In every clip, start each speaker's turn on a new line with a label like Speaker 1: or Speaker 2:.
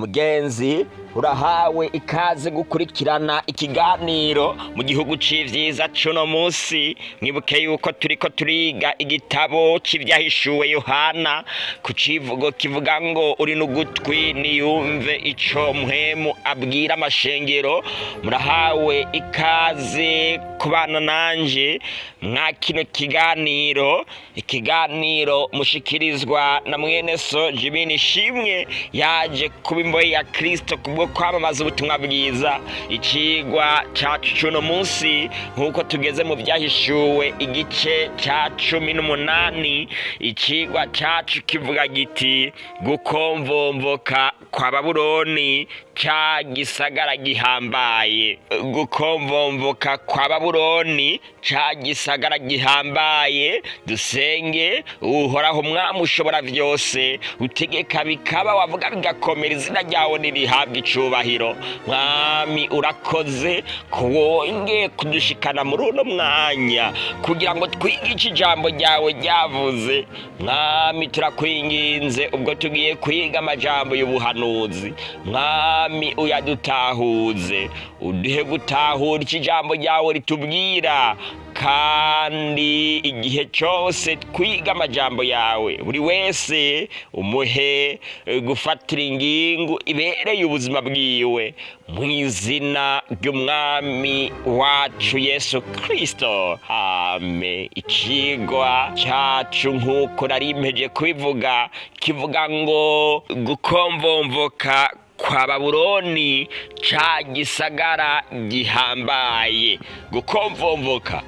Speaker 1: Mugenzi urahawe ikaze gukurikirana ikiganiro mu gihugu c'ivyiza cuno musi. Mwibuke yuko turiko turiga igitabo c'ivyahishuwe Yohana ku civugo kivuga ngo uri n'ugutwi niyumve ico Mpwemu abwira amashengero. Murahawe ikaze kubana nanje mwa kino ikiganiro mushikirizwa na mwene so Jimini Shimwe yaje kuba imbohe ya Kristo kubwo kwamamaza ubutumwa bwiza. Icigwa cacu cuno munsi nkuko tugeze mu vyahishuwe igice ca 18, icigwa cacu kivuga giti gukomvomvoka kwa Babuloni ca Gisagara Gihambaye. Gukomvomvoka kwa Babuloni ca Gisagara Gihambaye. Dusenge. Uhoraho Mwami ushobora vyose, utegeka bikaba, wavuga bigakomera, izina ryawe nirihabwa icubahiro. Mwami urakoze kuwongeye kudushikana muri uno mwanya kugira ngo twige ijambo ryawe ryavuze. Mwami turakwinginze ubwo tugiye kwiga amajambo y'ubuhanuzi, Mwami uyadutahuze, uduhe gutahura ijambo ryawe ritubwira, kandi igihe cyose twiga amajambo yawe buri wese umuhe gufatira ingingo ibereye ubuzima bwiwe, mu izina ry'umwami wacu Yesu Kristo, amen. Icigwa cacu nkuko nari mpeje kubivuga kivuga ngo gukomvomvoka kwa Babuloni ca Gisagara Gihambaye. Gukomvomvoka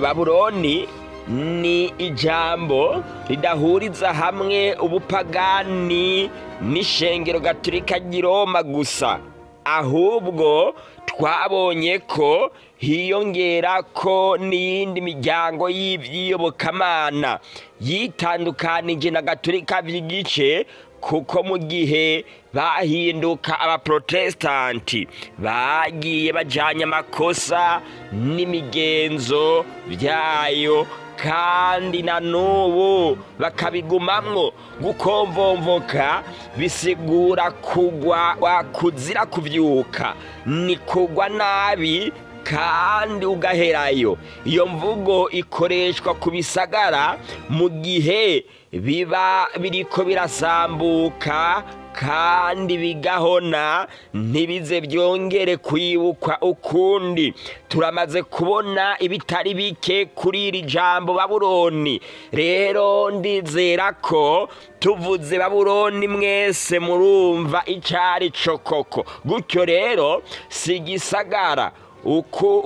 Speaker 1: Babuloni ni ijambo ridahuriza hamwe ubupagani n'ishengero Gatolika ry'i Roma gusa, ahubwo twabonye ko hiyongera ko n'iyindi miryango y'ivyiyobokamana yitandukanije na Gatolika vy'igice, kuko mu gihe bahinduka abaprotestanti bagiye bajanye amakosa n'imigenzo vyayo, kandi na n'ubu bakabigumamwo. Gukomvomvoka bisigura kurwa, kuzira, kuvyuka, ni kurwa nabi kandi ugaherayo. Iyomvugo ikoreshwa kubisagara mu gihe biba biriko birasambuka kandi bigahona, ntibize byongere kwibukwa ukundi. Turamaze kubona ibitari bike kuri iri jambo Babuloni. Rero ndizera ko tuvuze Babuloni mwese murumva icari co koko. Gutyo rero si Gisagara.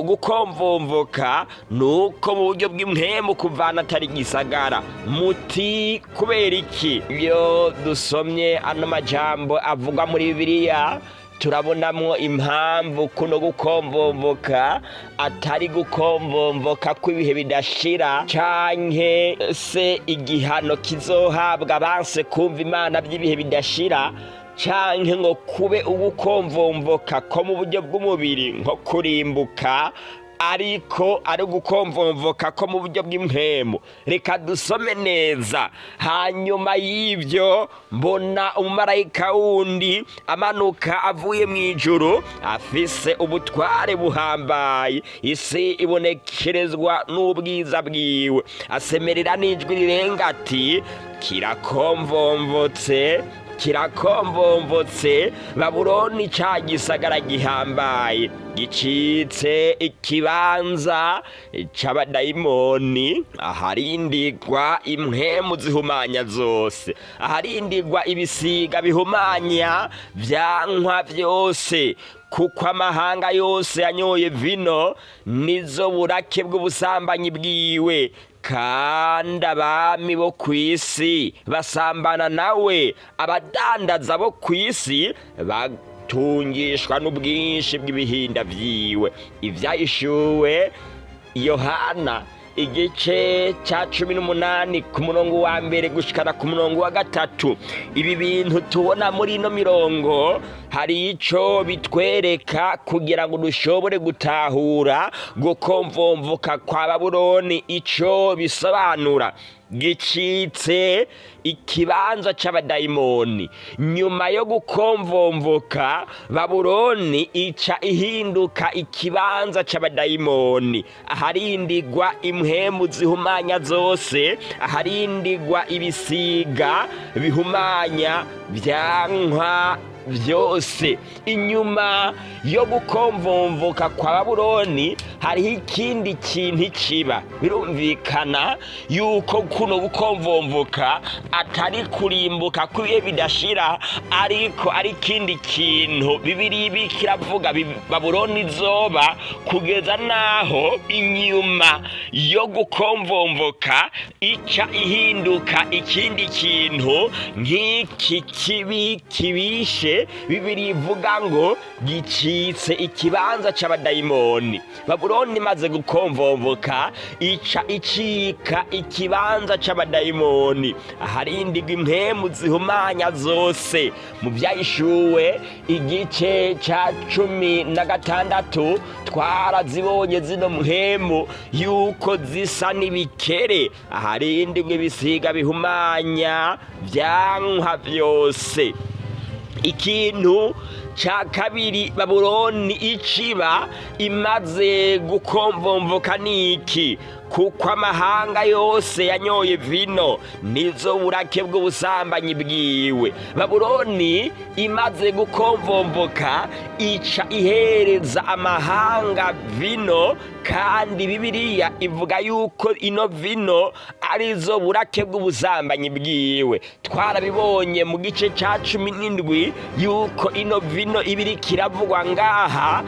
Speaker 1: Gukomvomvoka nuko mu buryo bw'Impwemu kuvana atari Gisagara. Muti kubera iki? Iyo dusomye ano majambo avugwa muri Bibiliya turabonamwo impamvu kuno gukomvomvoka atari gukomvomvoka kw'ibihe bidashira, canke se igihano kizohabwa abanse kumva Imana by'ibihe bidashira, canke ngo kube ugukomvomvoka ko mu buryo bw'umubiri nko kurimbuka, ariko ari gukomvomvoka ko mu buryo bw'Impwemu. Reka dusome neza. Hanyuma y'ivyo mbona umumarayika wundi amanuka avuye mw'ijuru, afise ubutware buhambaye, isi ibonekerezwa n'ubwiza bwiwe. Asemerera n'ijwi rirenga ati, kirakomvomvotse Babuloni ca Gisagara Gihambaye, gicitse ikibanza c'abadayimoni, aharindirwa impwemu zihumanya zose, aharindirwa ibisiga bihumanya vyankwa vyose, kuko amahanga yose yanyoye vino nizo burake bw'ubusambanyi bwiwe, kandi abami bo kw'isi basambana nawe, abadandaza bo kw'isi batungishwa n'ubwinshi bw'ibihinda vyiwe. Ivyahishuwe Yohana igice ca 18 ku murongo wa mbere gushikana ku murongo wa 3. Ibi bintu tubona muri ino mirongo hari ico bitwereka kugira ngo dushobore gutahura gukomvomvoka kwa Babuloni ico bisobanura. Gicitse ikibanza c'abadayimoni. Nyuma yo gukomvomvoka, Babuloni ica ihinduka ikibanza c'abadayimoni, aharindigwa impwemu zihumanya zose, aharindigwa ibisiga bihumanya vyankwa vyose. Inyuma yo gukomvomvoka kwa Babuloni hariho ikindi kintu kiba. Birumvikana yuko kuno gukomvomvoka atari kurimbuka kubihe bidashira, ariko ari ikindi kintu Bibiliya bikiravuga Babuloni izoba kugeza naho inyuma yo gukomvomvoka ica ihinduka ikindi kintu nk'iki kibi kibishe. Bibiliya ivuga ngo gicitse ikibanza c'abadayimoni. Babuloni imaze gukomvomvoka ica icika ikibanza c'abadayimoni, aharindigwa impwemu zihumanya zose. Mu Vyahishuwe igice ca 16 twarazibonye zino mpwemu yuko zisa n'ibikere, aharindigwa ibisiga bihumanya vyankwa vyose. Ikintu ca kabiri Babuloni iciba imaze gukomvomvoka niki? Kuko amahanga yose yanyoye vino nizo burake bw'ubusambanyi bwiwe. Babuloni imaze gukomvomvoka ica ihereza amahanga vino, kandi Bibiliya ivuga yuko ino vino arizo burake bw'ubusambanyi bwiwe. Twarabibonye mu gice ca 17 yuko ino vino ibiri kiravugwa ngaha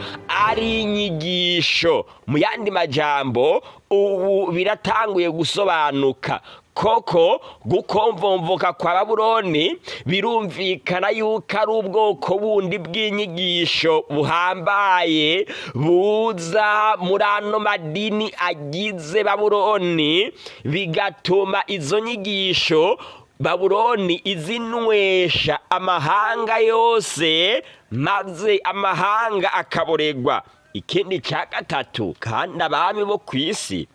Speaker 1: ari inyigisho. Mu yandi majambo ubu biratanguye gusobanuka koko gukomvomvoka kwa Babuloni. Birumvikana yuko ari ubwoko bundi bw'inyigisho buhambaye buza muri ano madini agize Babuloni, bigatuma izo nyigisho Babuloni izinwesha amahanga yose, maze amahanga akaboregwa. Ikindi ca gatatu, kandi abami bo kw'isi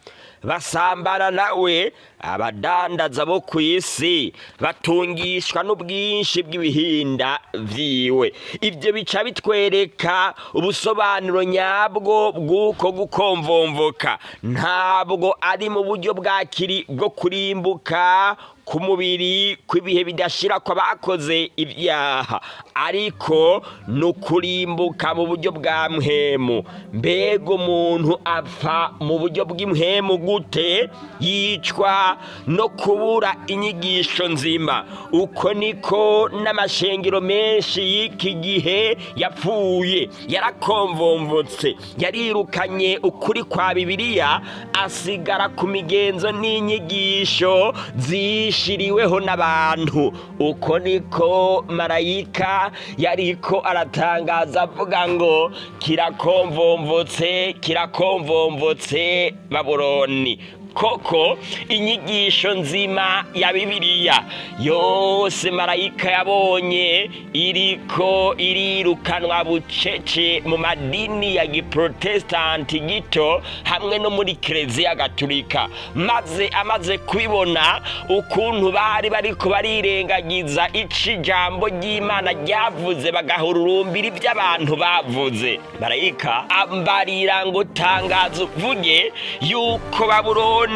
Speaker 1: basambana nawe, abadandaza bo kw'isi batungishwa n'ubwinshi bw'ibihinda vyiwe. Ivyo bica bitwereka ubusobanuro nyabwo bw'uko gukomvomvoka. Ntabwo ari mu buryo bwo kurimbuka ku mubiri kw'ibihe bidashira kwa bakoze ibyaha, ariko nukurimbuka mu buryo bwa mpwemu. Mbega umuntu apfa mu buryo bw'impwemu gute? Yicwa no kubura inyigisho nzima. Uko niko n'amashengero menshi y'iki gihe yapfuye. Yarakomvomvotse, yarirukanye ukuri kwa Bibiliya, asigara ku migenzo n'inyigisho zishiriweho n'abantu. Uko niko marayika yariko aratangaza avuga ngo kirakomvomvotse, kirakomvomvotse Babuloni. Koko inyigisho nzima ya Bibiliya yose marayika yabonye iriko irirukanwa bucece mu madini ya giprotestanti gito hamwe no muri Kiliziya Gatolika. Maze amaze kubibona ukuntu bariko barirengagiza ijambo ry'Imana ryavuze, bagahururumbira iby'abantu bavuze, marayika ambarira ngo tangaza uvuge yuko Babuloni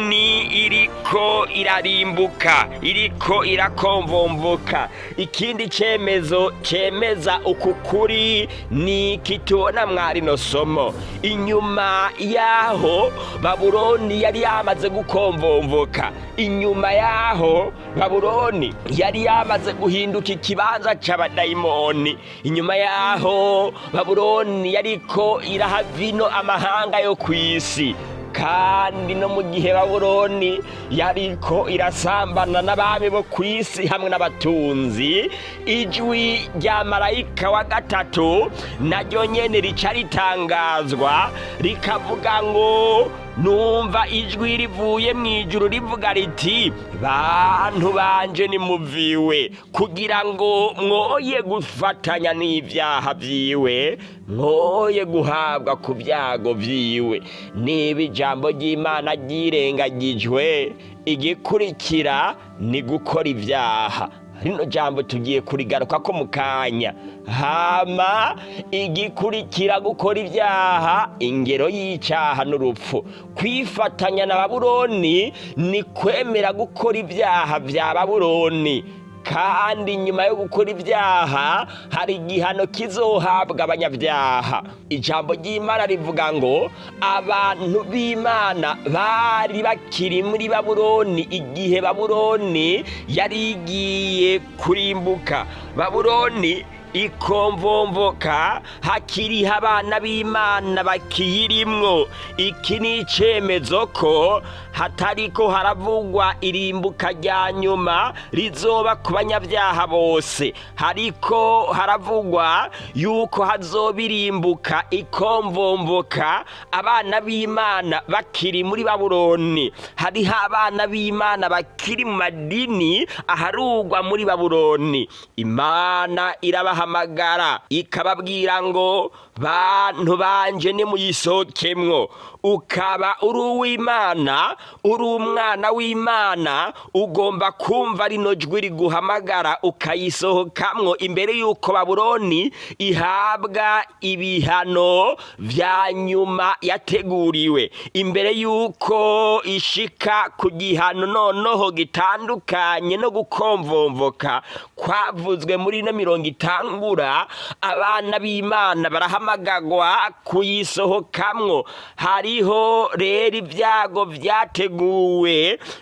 Speaker 1: iriko irarimbuka, iriko irakomvomvoka. Ikindi cemezo cemeza uku kuri ni kitubona mwarino somo. Inyuma yaho Babuloni yari yamaze gukomvomvoka, inyuma yaho Babuloni yari yamaze guhinduka ikibanza c'abadayimoni, inyuma yaho Babuloni yariko iraha vino amahanga yo kw'isi. Kandi no mu gihe Babuloni yariko irasambana n'abami bo kw'isi hamwe n'abatunzi, ijwi rya marayika wa gatatu naryo nyene rica ritangazwa rikavuga ngo numva ijwi rivuye mu ijuru rivuga riti bantu banje nimuviwe kugira ngo mwoye gufatanya n'ivyaha vyiwe mwoye guhabwa ku vyago vyiwe. Niba ijambo ry'Imana ryirengagijwe igikurikira ni gukora ivyaha. Rino jambo tugiye kurigaruka ko mu kanya. Hama igikurikira gukora ivyaha, ingero y'icaha n'urupfu. Kwifatanya na Babuloni ni kwemera gukora ivyaha vya Babuloni, kandi nyuma yo gukora ivyaha hari igihano kizohabwa abanyavyaha. Ijambo ry'Imana rivuga ngo abantu b'Imana bari bakiri muri Babuloni igihe Babuloni yari igiye kurimbuka. Babuloni ikomvomvoka, hakiriho abana b'Imana bakiyirimwo. Iki ni icemezo ko hatariko haravugwa irimbuka rya nyuma rizoba ku banyavyaha bose, hariko haravugwa yuko hazobirimbuka ikomvomvoka abana b'Imana bakiri muri Babuloni. Hariho abana b'Imana bakiri mu madini aharugwa muri Babuloni. Imana irabahamagara ikababwira ngo bantu banje nimuyisohokemwo. Ukaba uri uw'Imana, uri umwana w'Imana, ugomba kumva rino jwi riguhamagara ukayisohokamwo imbere yuko Babuloni ihabwa ibihano vya nyuma yateguriwe, imbere yuko ishika ku gihano noneho gitandukanye no gukomvomvoka kwavuzwe muri ino mirongo itangura. Abana b'Imana barahamagagwa kuyisohokamwo. Hariho rero ibyago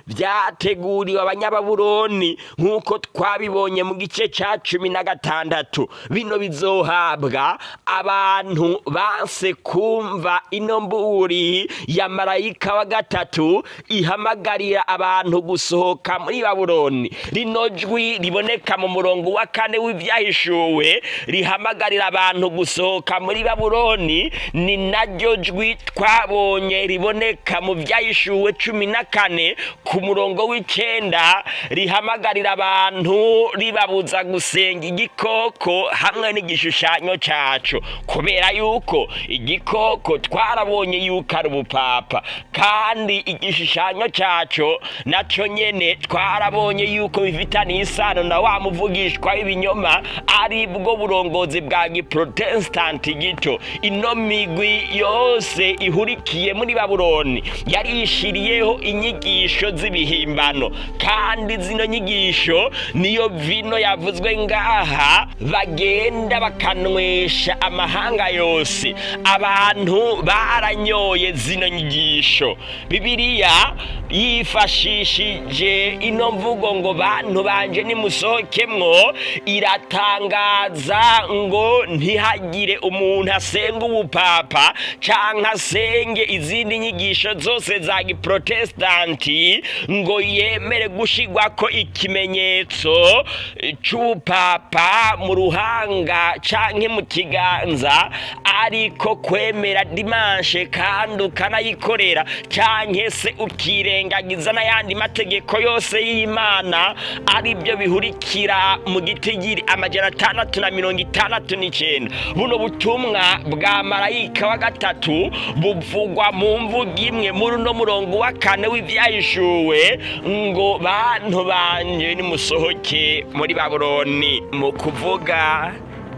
Speaker 1: vyateguriwe abanyababuloni nk'uko twabibonye mu gice ca 16. Bino bizohabwa abantu banse kumva ino mburi ya marayika wa gatatu ihamagarira abantu gusohoka muri Babuloni. Rino jwi riboneka mu murongo wa 4 w'ivyahishuwe rihamagarira abantu gusohoka muri Babuloni, ni naryo jwi twabonye riboneka mu vyahishuwe 14 ku murongo w'9 rihamagarira abantu ribabuza gusenga igikoko hamwe n'igishushanyo caco, kubera yuko igikoko twarabonye yuko ari ubupapa, kandi igishushanyo caco naco nyene twarabonye yuko bifitaniye isano na wa muvugishwa w'ibinyoma ari bwo burongozi bwa giprotestanti gito. Ino migwi yose ihurikiye muri Babuloni yarishiriyeho inyigisho z'ibihimbano, kandi zino nyigisho niyo vino yavuzwe ngaha bagenda bakanwesha amahanga yose. Abantu baranyoye zino nyigisho. Bibiliya yifashishije ino mvugo ngo bantu banje nimusohokemwo, iratangaza ngo ntihagire umuntu asenga ubupapa canke asenge izindi nyigisho zose za giprotestanti ngo yemere gushigwako ikimenyetso c'ubupapa mu ruhanga canke mu kiganza, ariko kwemera dimanshe kandi ukanayikorera canke se ukirengagiza n'ayandi mategeko yose y'Imana, ari byo bihurikira mu gitigiri 669. Buno butumwa bwa marayika wa gatatu buvugwa mu mvugo imwe muri uno murongo wa 4 w'ivyahishuwe ngo bantu banje nimusohoke muri Babuloni. Mu kuvuga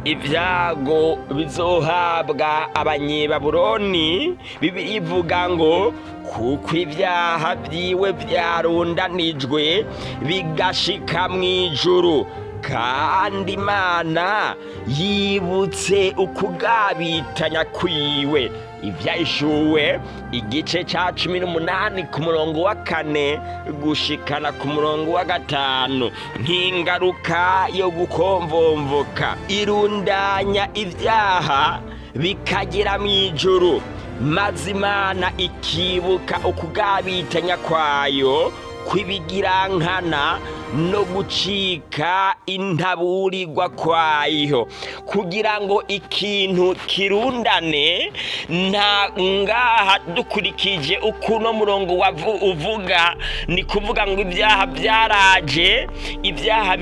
Speaker 1: ibyago bizohabwa abanyebabuloni, Bibiliya ivuga ngo kuko ibyaha vyiwe vyarundanijwe bigashika mw'ijuru, kandi Imana yibutse ukugabitanya kwiwe. Ivyahishuwe igice ca 18 ku murongo wa 4 gushikana ku murongo wa 5. Nk'ingaruka yo gukomvomvoka irundanya ivyaha bikagera mw'ijuru, maze Imana ikibuka ukugabitanya kwayo kw'ibigirankana no gucika intaburirwa kwayo. Kugira ngo ikintu kirundane, nta ngaha dukurikije ukuntu murongo uvuga, ni kuvuga ngo ibyaha byaraje, ibyaha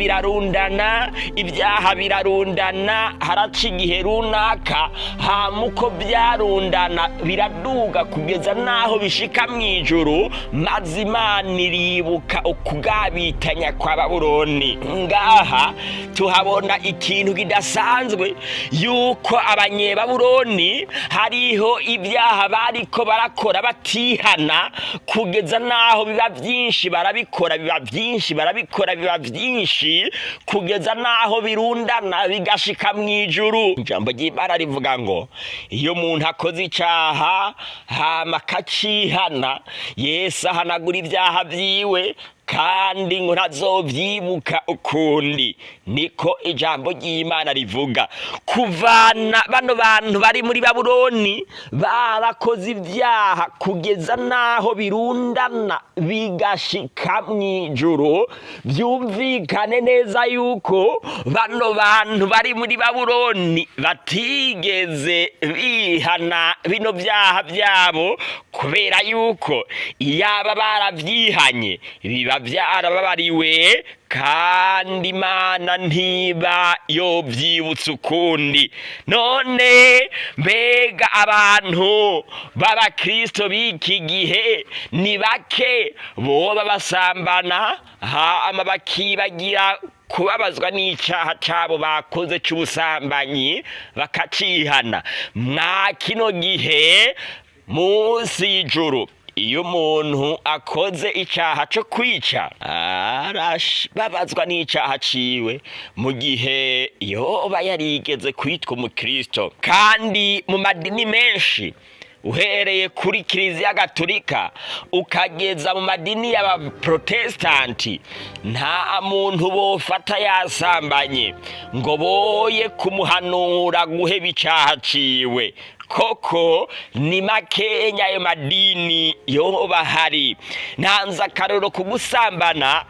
Speaker 1: birarundana, haraca igihe runaka, hamuko byarundana biraduga kugeza naho bishika mw'ijuru, maze Imana iribuka ukugabitanya kwa Babuloni. Ngaha tuhabona ikintu kidasanzwe, yuko abanyebabuloni hariho ibyaha bariko barakora batihana, kugeza naho biba byinshi barabikora, kugeza naho birundana bigashika mw'ijuru. Ijambo ry'Imana rivuga ngo iyo umuntu akoze icaha hama akacihana, Yesu ahanagura ibyaha vyiwe kandi ngo ntazovyibuka ukundi. Niko ijambo ry'Imana rivuga. Kuvana bano bantu bari muri Babuloni barakoze ibyaha kugeza naho birundana bigashika mw'ijuru. Byumvikane neza yuko bano bantu bari muri Babuloni batigeze bihana bino byaha byabo, kubera yuko iyaba baravyihanye biba byarababariwe, kandi Imana ntiba yovyibutsa ukundi. None mbega abantu b'abakristo b'iki gihe ni bake boba basambana hama bakibagira kubabazwa n'icaha cabo bakoze c'ubusambanyi bakacihana. Mwa kino gihe munsi y'ijuru, iyo umuntu akoze icaha cyo kwica arababazwa n'icaha ciwe, mu gihe yoba yarigeze kwitwa umukristo. Kandi mu madini menshi, uhereye kuri Kiliziya Gatolika ukageza mu madini y'abaprotestanti, nta muntu bofata yasambanye ngo boye kumuhanura guheba icaha ciwe. Koko ni makenya ayo madini yoba hari. Nanza akarero kugusambana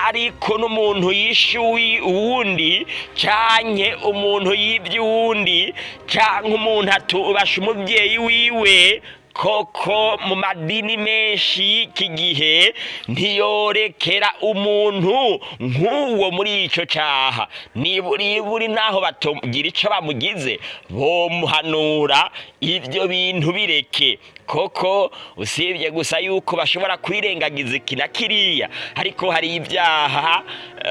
Speaker 1: ariko n'umuntu yishuwi uwundi, canke umuntu yibye uwundi, canke umuntu atubasha umuvyeyi wiwe. Koko mu madini menshi iki gihe ntiyorekera umuntu nk'uwo muri ico caha. Niburi naho batogira ico bamugize, bomuhanura ivyo bintu bireke. Koko usibye gusa yuko bashobora kwirengagiza iki na kiriya, ariko hari ibyaha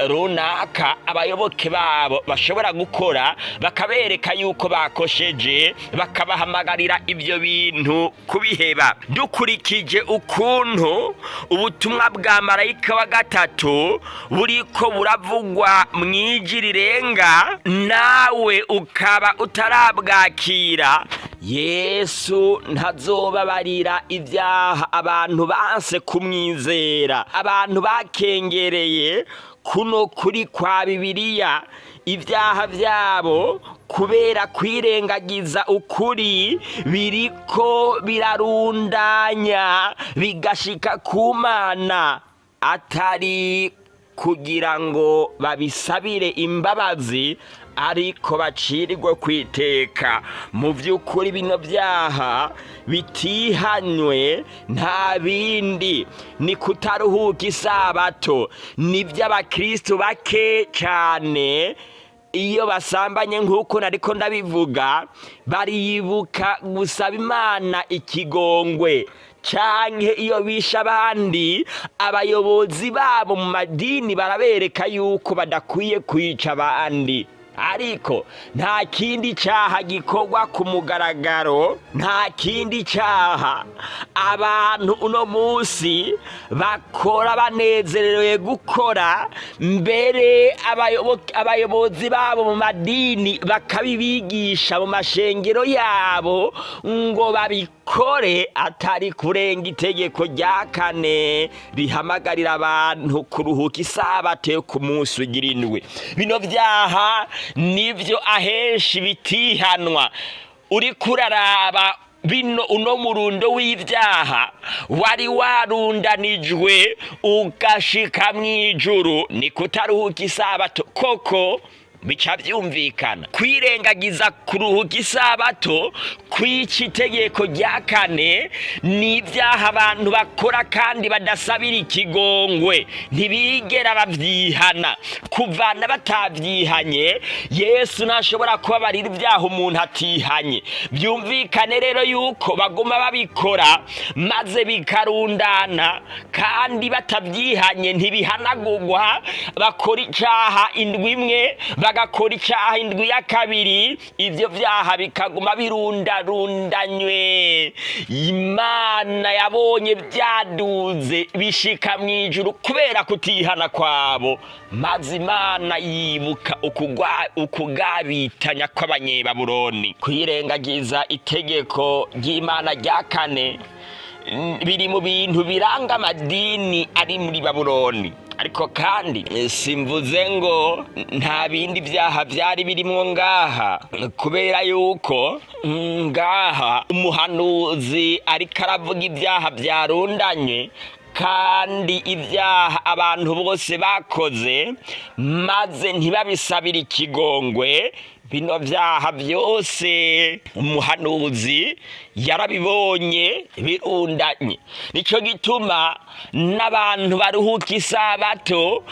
Speaker 1: runaka abayoboke babo bashobora gukora, bakabereka yuko bakosheje, bakabahamagarira ivyo bintu kubiheba. Dukurikije ukuntu ubutumwa bwa marayika wa gatatu buriko buravugwa mw'ijwi rirenga, nawe ukaba utarabwakira, Yesu ntazobabarira ibyaha abantu banse kumwizera, abantu bakengereye kuno kuri kwa Bibiliya. Ibyaha byabo kubera kwirengagiza ukuri biriko birarundanya bigashika ku Mana, atari kugira ngo babisabire imbabazi, ariko bacirirwe kwiteka. Mu by'ukuri bino byaha bitihanywe nta bindi ni kutaruhuka isabato. Ni by'abakristo bake cyane, iyo basambanye nk'uko nariko ndabivuga, baribuka gusaba Imana ikigongwe. Canke iyo bisha abandi, abayobozi babo mu madini barabereka yuko badakwiye kwica abandi. Ariko nta kindi cyaha gikorwa ku mugaragaro, nta kindi cyaha abantu uno munsi bakora banezerewe gukora, mbere abayobozi babo mu madini bakabibigisha mu mashengero yabo ngo babikore, atari kurenga itegeko rya 4 rihamagarira abantu kuruhuka isabato yo ku munsi w'indwi. Bino byaha nivyo ahenshi bitihanwa. Uri kuraraba uno murundo w'ivyaha wari warundanijwe ugashika mw'ijuru, ni kutaruhuka isabato koko bica vyumvikana. Kwirengagiza kuruhuka isabato kw'ici itegeko rya kane ni ivyaha abantu bakora kandi badasabira ikigongwe, ntibigera bavyihana. Kuvana batavyihanye, Yesu ntashobora kubabarira ivyaha umuntu atihanye. Vyumvikane rero yuko baguma babikora maze bikarundana, kandi batavyihanye ntibihanagurwa. Bakora icaha indwi imwe, bagakora icaha indwi ya kabiri, ivyo vyaha bikaguma birundarundanywe. Imana yabonye vyaduze bishika mw'ijuru kubera kutihana kwabo, maze Imana yibuka ukugabitanya kw'Abanyebabuloni. Kwirengagiza itegeko ry'Imana rya kane biri mu bintu biranga amadini ari muri Babuloni. Ariko kandi simvuze ngo nta bindi vyaha vyari birimwo ngaha, kubera yuko ngaha umuhanuzi ariko aravuga ivyaha vyarundanye kandi ivyaha abantu bose bakoze maze ntibabisabire ikigongwe. Bino vyaha vyose umuhanuzi yarabibonye birundanye. Nico gituma n'abantu baruhuka isabato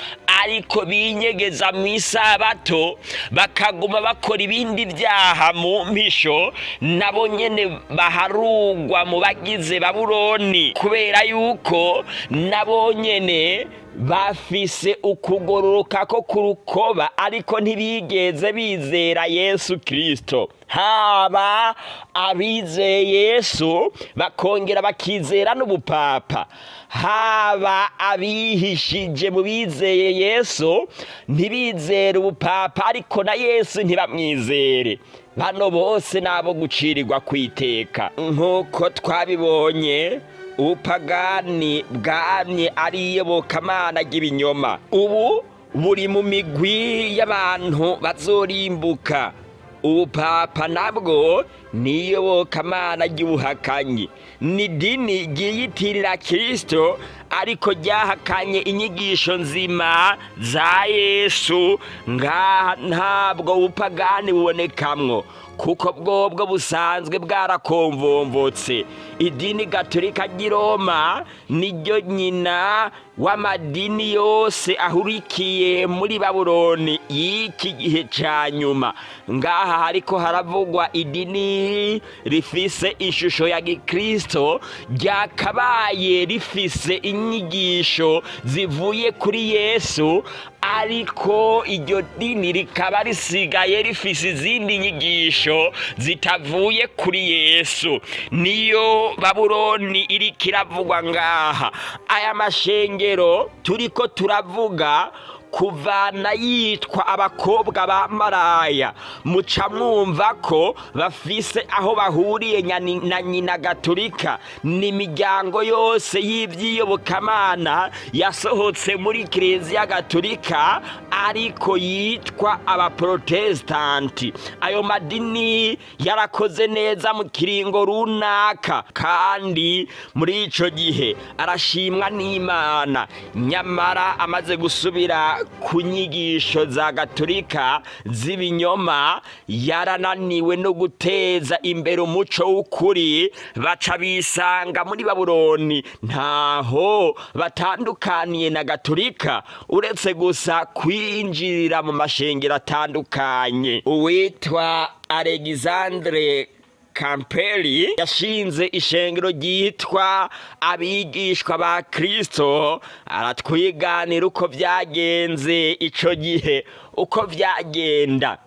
Speaker 1: ariko binyegeza mw'isabato bakaguma bakora ibindi vyaha mu mpisho, nabo nyene baharugwa mu bagize Babuloni, kubera yuko nabo nyene bafise ukugororoka ko kurukoba ariko ntibigeze bizera Yesu Kristo. Haba abizeye Yesu bakongera bakizera n'ubupapa, haba abihishije mu bizeye Yesu ntibizere ubupapa ariko na Yesu ntibamwizere. Bano bose nabo gucirirwa kwiteka. Nk'uko twabibonye, ubupagani bwamye ari iyobokamana ry'ibinyoma. Ubu buri mu migwi y'abantu bazorimbuka. Ubupapa nabwo ni iyobokamana ry'ubuhakanyi. Ni dini ryiyitirira Kristo ariko ryahakanye inyigisho nzima za Yesu. Ngaha ntabwo ubupagani bubonekamwo, kuko bwobwo busanzwe bwarakomvomvotse. Idini Gatolika ry'i Roma niryo nyina w'amadini yose ahurikiye muri Babuloni y'iki gihe ca nyuma. Ngaha hariko haravugwa idini rifise ishusho ya Gikristo, ryakabaye rifise inyigisho zivuye kuri Yesu, ariko iryo dini rikaba risigaye rifise izindi nyigisho zitavuye kuri Yesu. Niyo Babuloni iriko iravugwa ngaha. Aya mashengero turiko turavuga kuvana yitwa abakobwa ba maraya, muca mwumva ko bafise aho bahuriye na nyina Gatolika. Ni imiryango yose y'ivyiyobokamana yasohotse muri Kiliziya Gatolika ariko yitwa abaprotestanti. Ayo madini yarakoze neza mu kiringo runaka kandi muri ico gihe arashimwa n'Imana. Nyamara amaze gusubira ku nyigisho za Gatolika z'ibinyoma, yarananiwe no guteza imbere umuco w'ukuri, baca bisanga muri Babuloni ntaho batandukaniye na Gatolika uretse gusa kwinjirira mu mashengero atandukanye. Uwitwa Alexandre Campbell yashinze ishengero ryitwa abigishwa ba Kristo, aratwiganira uko vyagenze ico gihe, uko vyagenda.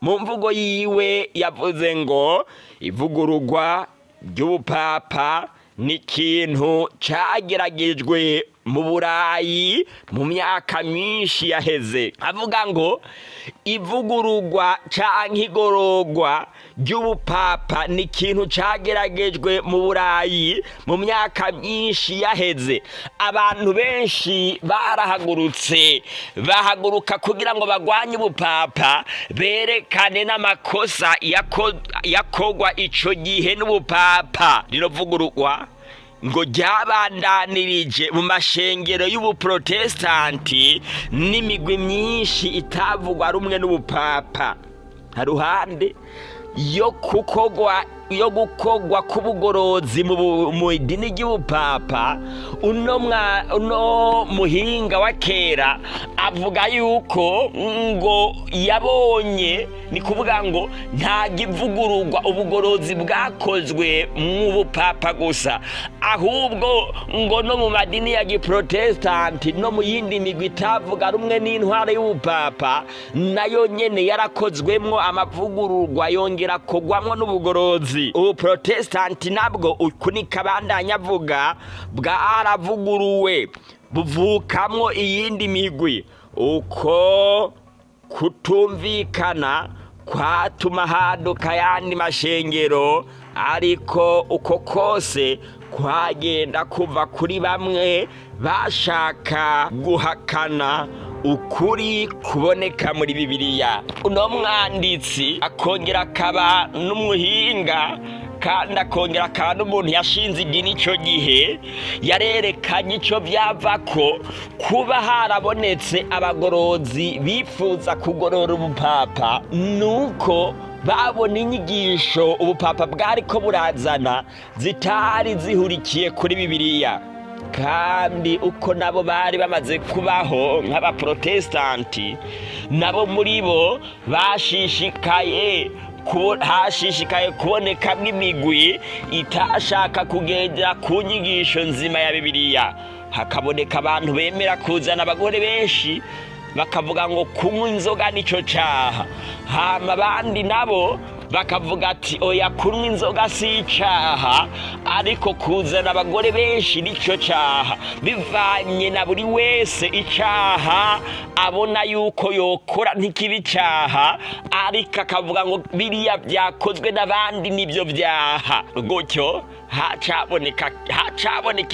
Speaker 1: Mu mvugo yiwe yavuze ngo ivugururwa ry'ubupapa ni ikintu cageragejwe mu Burayi mu myaka myinshi yaheze, avuga ngo ivugururwa canke igororwa ry'ubupapa ni ikintu cageragejwe mu Burayi mu myaka myinshi yaheze. Abantu benshi barahagurutse bahaguruka kugira ngo bagwanye ubupapa, berekane n'amakosa yakogwa ico gihe n'ubupapa. Rino vugururwa ngo ryabandanirije mu mashengero y'ubuprotestanti n'imigwi myinshi itavugwa rumwe n'ubupapa, haruhande yo gukogwa k'ubugorozi mu idini ry'ubupapa. Uno muhinga wa kera avuga yuko ngo yabonye, ni kuvuga ngo nta givugururwa ubugorozi bwakozwe mu bupapa gusa, ahubwo ngo no mu madini ya giprotestanti no mu yindi migwi itavuga rumwe n'intwaro y'ubupapa nayo nyene yarakozwemwo amavugururwa yongera kogwamwo n'ubugorozi. Ubuprotestanti nabwo ukunika bandanya avuga bwaravuguruwe buvukamwo iyindi migwi. Uko kutumvikana kwatuma haduka yandi mashengero, ariko uko kose kwagenda kuva kuri bamwe bashaka guhakana ukuri kuboneka muri Bibiliya. Uno mwanditsi akongera akaba n'umuhinga kandi akongera akaba n'umuntu yashinze idini ico gihe, yarerekanye ico vyavako kuba harabonetse abagorozi bifuza kugorora ubupapa, nuko babona inyigisho ubupapa bwariko burazana zitari zihurikiye kuri Bibiliya. Kandi uko nabo bari bamaze kubaho nk'abaprotestanti, nabo muri bo hashishikaye kubonekamwo imigwi itashaka kugendera ku nyigisho nzima ya Bibiliya. Hakaboneka abantu bemera kuzana abagore benshi bakavuga ngo kunywa inzoga nico caha, hama abandi nabo bakavuga ati oya, kunywa inzoga si icaha, ariko kuzana abagore benshi nico caha, bivanye na buri wese icaha abona yuko yokora ntikibi caha, ariko akavuga ngo biriya vyakozwe n'abandi nivyo vyaha. Gutyo hacaboneka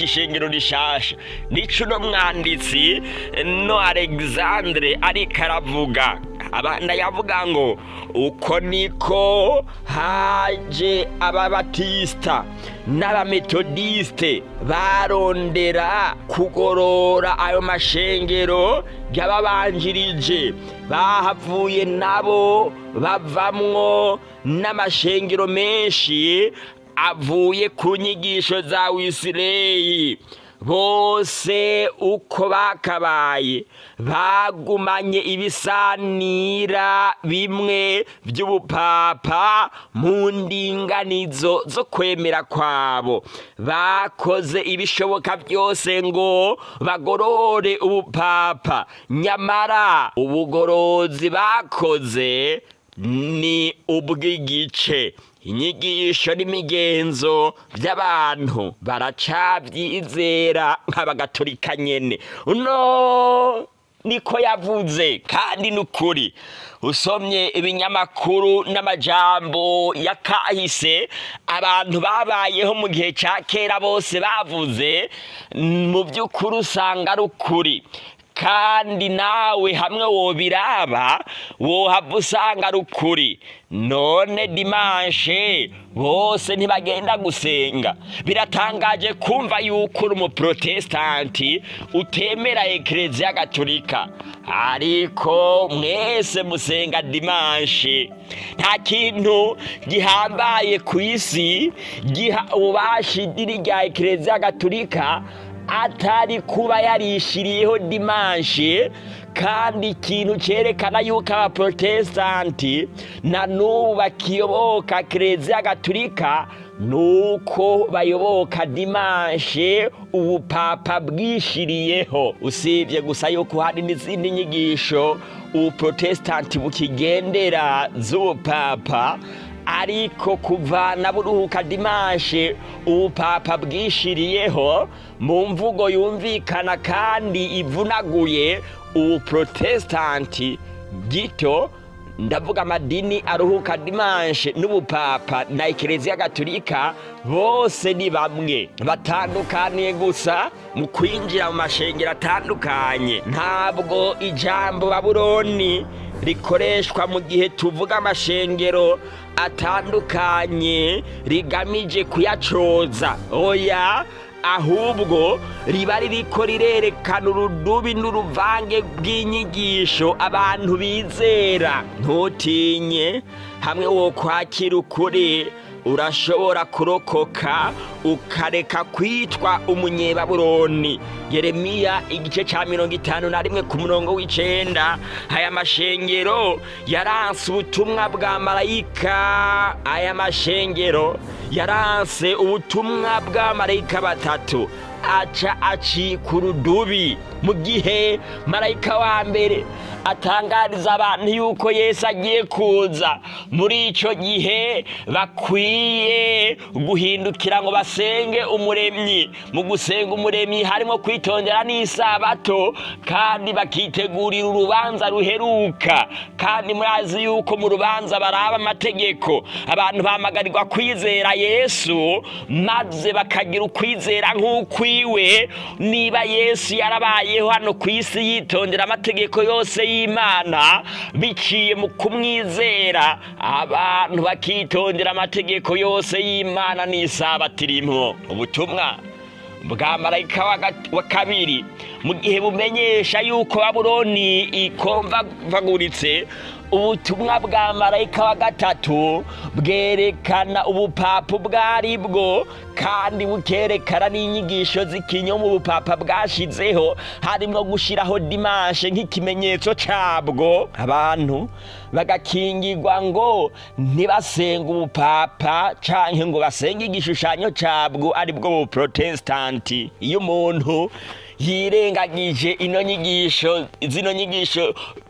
Speaker 1: ishengero rishasha. Nico no mwanditsi no Alexandre ariko aravuga, abana yavuga ngo uko niko haje ababatista n'abametodiste barondera kugorora ayo mashengero y'ababanjirije. Bahavuye nabo bavamwo n'amashengero menshi avuye ku nyigisho za Wisileyi. Bose uko bakabaye bagumanye ibisanira bimwe by'ubupapa mu ndinganizo zo kwemera kwabo. Bakoze ibishoboka byose ngo bagorore ubupapa, nyamara ubugorozi bakoze ni ubw'igice. Inyigisho n'imigenzo by'abantu baracabyizera nk'abagatolika nyene. Uno niko yavuze kandi n'ukuri. Usomye ibinyamakuru n'amajambo yakahise abantu babayeho mu gihe ca kera bose bavuze, mu by'ukuri usanga ari ukuri. Kandi nawe hamwe wobiraba wohava usanga ari ukuri. None dimanche bose ntibagenda gusenga. Biratangaje kumva yuko uri umuprotestanti utemera Eklezia Gatolika, ariko mwese musenga dimanche. Nta kintu gihambaye ku isi giha ububasha idini rya Eklezia Gatolika atari kuba yarishiriyeho dimanche. Kandi ikintu cerekana yuko abaprotestanti na n'ubu bakiyoboka Eklezia Gatolika nuko bayoboka dimanche ubupapa bwishiriyeho. Usibye gusa yuko hari n'izindi nyigisho ubuprotestanti bukigendera z'ubupapa, ariko kuvana buruhuka dimanche ubupapa bwishiriyeho mu mvugo yumvikana kandi ivunaguye ubuprotestanti gito, ndavuga amadini aruhuka dimanche n'ubupapa na ekereziya gatolika bose ni bamwe, batandukaniye gusa mu kwinjira mu mashengero atandukanye. Ntabwo ijambo Babuloni rikoreshwa mu gihe tuvuga amashengero atandukanye rigamije kuyacoza, oya, ahubwo riba ririko rirerekana urudubi n'uruvange bw'inyigisho abantu bizera. Ntutinye, hamwe wo kwakira ukuri urashobora kurokoka ukareka kwitwa umunyebabuloni. Yeremiya igice ca 51 ku murongo w'9, aya mashengero yaranse ubutumwa bwa marayika, aya mashengero yaranse ubutumwa bwa marayika batatu, aca acika urudubi. Mu gihe marayika wa mbere atangariza abantu yuko Yesu agiye kuza, muri ico gihe bakwiye guhindukira ngo basenge umuremyi. Mu gusenga umuremyi harimo kwitondera n'isabato kandi bakitegurira urubanza ruheruka. Kandi murazi yuko mu rubanza baraba amategeko. Abantu bamagarirwa kwizera Yesu maze bakagira ukwizera nk'ukwiwe. Niba Yesu yarabayeho hano ku isi yitondera amategeko yose y'Imana biciye mu kumwizera, abantu bakitondera amategeko yose y'Imana n'isabato irimwo. Ubutumwa bwa marayika wa kabiri mu gihe bumenyesha yuko Babuloni ikomvomvoguritse, ubutumwa bwa marayika wa gatatu bwerekana ubupapa bwari bwo kandi bukerekana n'inyigisho z'ikinyoma ubupapa bwashizeho, harimo gushiraho dimanche nk'ikimenyetso cabwo. Abantu bagakingirwa ngo ntibasenga ubupapa canke ngo basenge igishushanyo cabwo ari bwo buprotestanti. Iyo umuntu yirengagije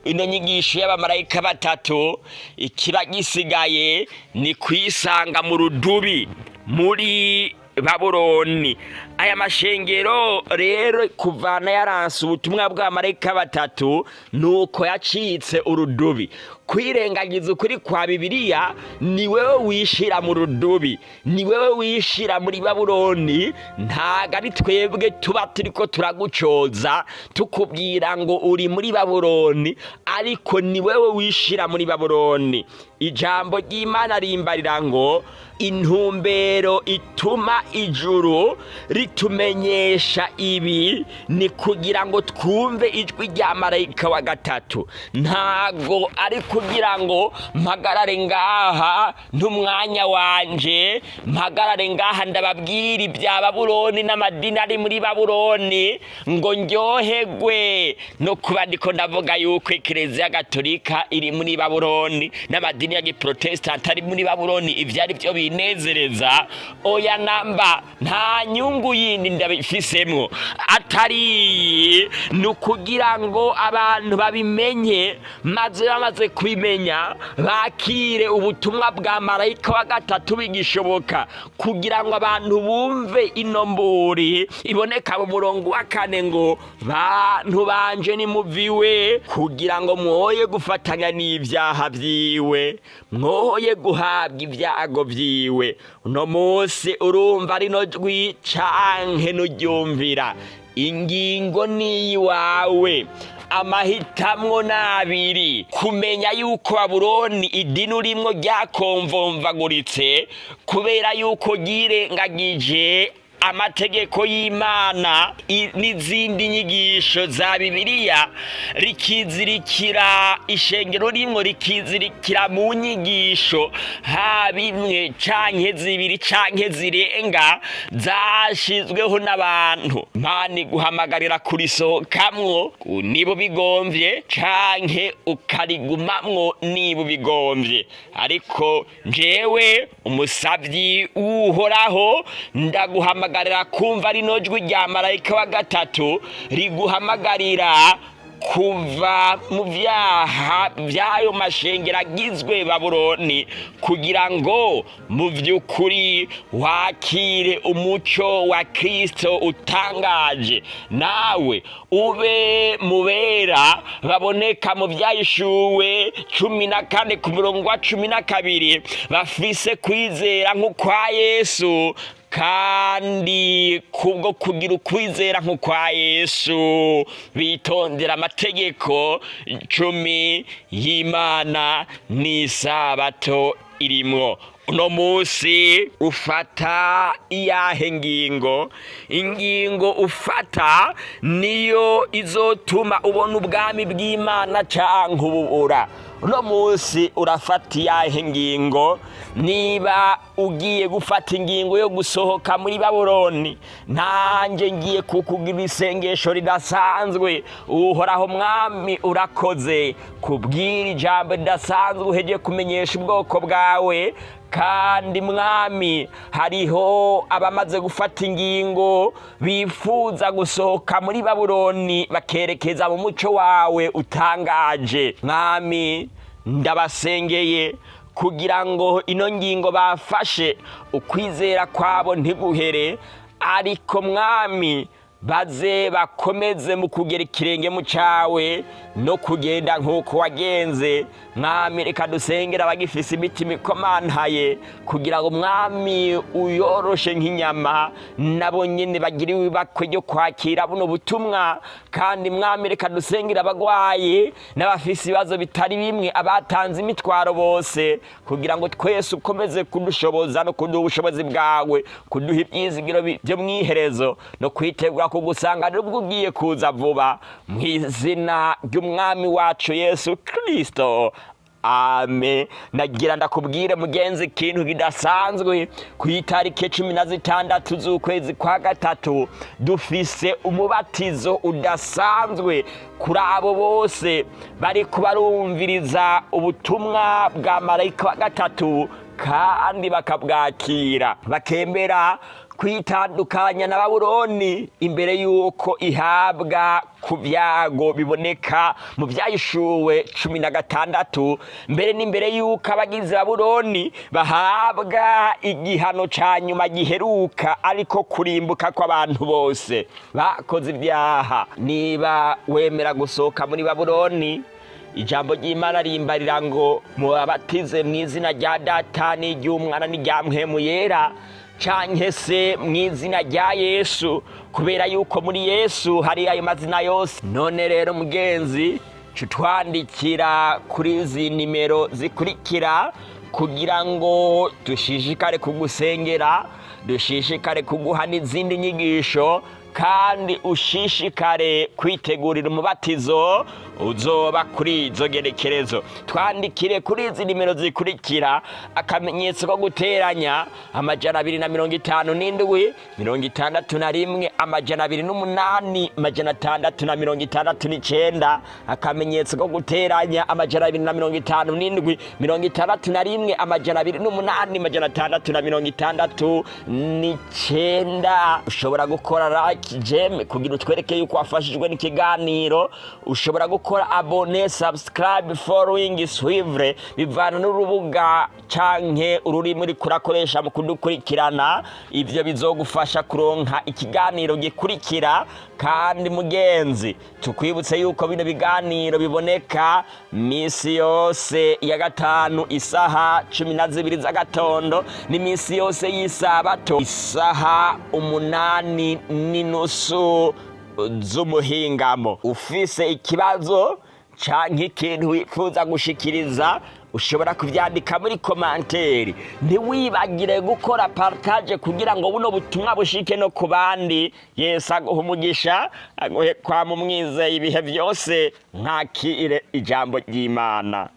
Speaker 1: ino nyigisho y'abamarayika batatu, ikiba gisigaye ni kwisanga mu rudubi muri Babuloni. Aya mashengero rero kuvana yaranse ubutumwa bwa marayika batatu nuko yacitse urudubi. Kwirengagiza ukuri kwa Bibiliya ni wewe wishira mu rudubi, ni wewe wishira muri Babuloni. Ntago ari twebwe tuba turiko turagucoza tukubwira ngo uri muri Babuloni, ariko ni wewe wishira muri Babuloni. Ijambo ry'Imana rimbarira ngo intumbero ituma ijuru ritumenyesha ibi ni kugira ngo twumve ijwi rya marayika wa gatatu. Ntago ari kugira ngo mpagarare ngaha ntumwanya wanje, mpagarare ngaha ndababwira ibya Babuloni n'amadini ari muri Babuloni ngo ndyoherwe no kuba ndiko ndavuga yuko ekereziya gatolika iri muri Babuloni n'amadini ya giprotestant ari muri Babuloni. Ivyari byo binezereza, oya namba, nta nyungu yindi ndabifisemwo atari nukugira ngo abantu babimenye, maze bamaze kubimenya bakire ubutumwa bwa marayika wa gatatu bigishoboka, kugira ngo abantu bumve inomburi iboneka mu murongo wa 4 ngo bantu banje nimuviwe kugira ngo mwoye gufatanya n'ivyaha vyiwe, mwoye guhabwa ibyago vyiwe. Uno munsi urumva rino jwi canke nuryumvira, ingingo ni iwawe. Amahitamwo nabiri: kumenya yuko Babuloni idini urimwo ryakomvomvaguritse kubera yuko ryirengagije amategeko y'Imana n'izindi nyigisho za Bibiliya, rikizirikira ishengero rimwe, rikizirikira mu nyigisho habimwe canke zibiri canke zirenga zashizweho n'abantu. Imana iguhamagarira kurisohokamwo niba ubigomvye canke ukarigumamwo niba ubigomvye. Ariko njewe umusavyi uhoraho ndaguhamagarira kumva rino jwi rya marayika wa gatatu riguhamagarira kuva mu vyaha vy'ayo mashengero agizwe Babuloni, kugira ngo mu vy'ukuri wakire umuco wa Kristo utangaje, nawe ube mubera baboneka mu vyahishuwe 14 ku murongo wa 12, bafise kwizera nk'ukwa Yesu, kandi kubwo kugira ukwizera nk'ukwa Yesu bitondera amategeko 10 y'Imana n'isabato irimwo. Uno musi ufata iyahe ingingo ufata niyo izotuma ubona ubwami bw'Imana canke ububura. Uno musi urafata iyahe ngingo? Niba ugiye gufata ingingo yo gusohoka muri Babuloni, nanje ngiye kukugira isengesho ridasanzwe. Uhoraho Mwami urakoze kubwira ijambo ridasanzwe uheje kumenyesha ubwoko bwawe, kandi Mwami hariho abamaze gufata ingingo bifuza gusohoka muri Babuloni bakerekeza mu muco wawe utangaje. Mwami ndabasengeye kugira ngo ino ngingo bafashe ukwizera kwabo ntiguhere, ariko Mwami baze bakomeze mu kugera ikirenge mu cawe no kugenda nk'uko wagenze. Mwami reka dusengera abagifise imitima ikomantaye, kugira ngo Mwami uyoroshe nk'inyama, nabo nyene bagiriwe ibakwe ryo kwakira buno butumwa. Kandi Mwami reka dusengera abagwaye n'abafise ibibazo bitari bimwe, abatanze imitwaro bose, kugira ngo twese ukomeze kudushoboza no kuduha ubushobozi bwawe, kuduha ivyizigiro vyo mwiherezo no kwitegura kugusanganira ubwo ugiye kuza vuba, mw'izina ry'Umwami wacu Yesu Kristo. Amen. Nagira ndakubwire mugenzi ikintu kidasanzwe, ku itariki 16 z'ukwezi kwa gatatu dufise umubatizo udasanzwe kuri abo bose bari kubarumviriza ubutumwa bwa marayika wa gatatu, kandi bakabwakira bakembera kwitandukanya na Babuloni imbere yuko ihabwa ku byago biboneka mu byahishuwe 16, mbere n'imbere yuko abagize Babuloni bahabwa igihano ca nyuma giheruka, ariko kurimbuka kw'abantu bose bakoze ibyaha. Niba wemera gusohoka muri Babuloni, ijambo ry'Imana rimbarira ngo mubabatize mw'izina rya Data n'iry'Umwana n'irya Mpwemu Yera, canke se mw'izina rya Yesu, kubera yuko muri Yesu hari ayo mazina yose. None rero mugenzi, cutwandikira kuri izi nimero zikurikira kugira ngo dushishikare kugusengera, dushishikare kuguha n'izindi nyigisho, kandi ushishikare kwitegurira umubatizo uzoba kuri izo gerekerezo. Twandikire kuri izi nimero zikurikira: akamenyetso ko guteranya 257 61 208 669, akamenyetso ko guteranya 257 61 208 669. Ushobora gukora like jeme kugira utwereke yuko wafashijwe n'ikiganiro. Ushobora gukora abone, subscribe, following, suivre, bivana n'urubuga canke ururimi uri kurakoresha mu kudukurikirana. Ivyo bizogufasha kuronka ikiganiro gikurikira. Kandi mugenzi, tukwibutse yuko bino biganiro biboneka misi yose ya gatanu isaha 12 z'agatondo, ni misi yose y'isabato isaha 8:30 z'umuhingamo. Ufise ikibazo canke ikintu wifuza gushikiriza, ushobora kuvyandika muri komanteri. Ntiwibagire gukora partage kugira ngo buno butumwa bushike no ku bandi. Yesu aguha umugisha, aguhe kwa mumwizeye ibihe vyose. Nkakire ijambo ry'Imana.